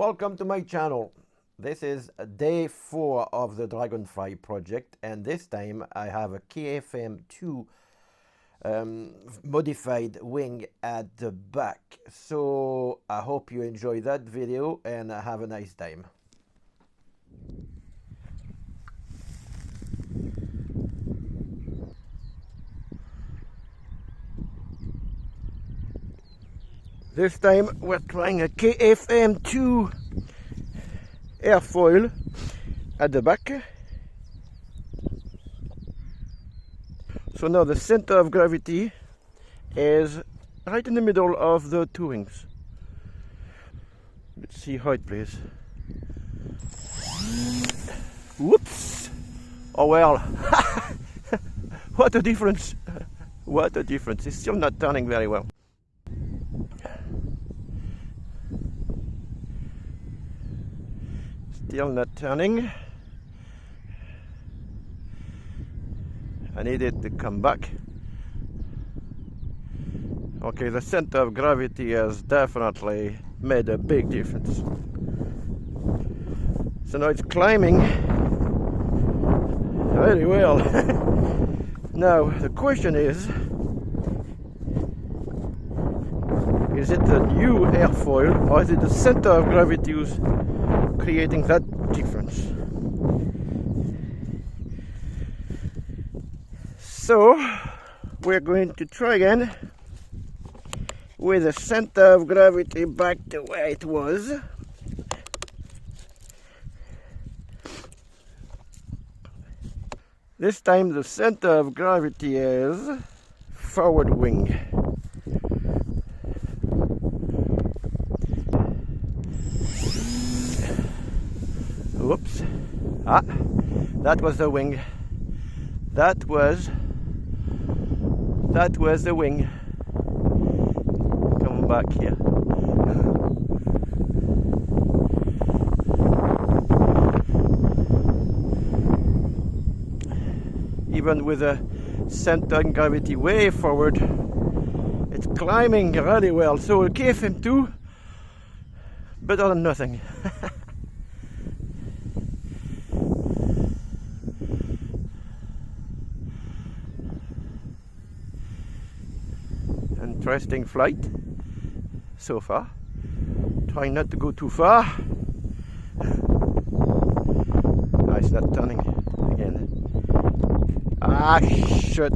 Welcome to my channel. This is day 4 of the Dragonfly project, and this time I have a KFM 2 modified wing at the back. So I hope you enjoy that video and have a nice time. This time we're trying a KFM 2 airfoil at the back. So now the center of gravity is right in the middle of the two wings. Let's see how it plays. Whoops! Oh well! What a difference! What a difference! It's still not turning very well. Still not turning. I need it to come back. Okay, the center of gravity has definitely made a big difference. So now it's climbing very well. Now the question is it the new airfoil or is it the center of gravity who's creating that difference? So we're going to try again with the center of gravity back to where it was. This time the center of gravity is forward wing. Whoops. Ah, that was the wing. That was the wing. Come back here. Even with the center of gravity way forward, it's climbing really well. So KFM 2, better than nothing. Interesting flight so far. Trying not to go too far. Oh, it's not turning again. Ah, shit.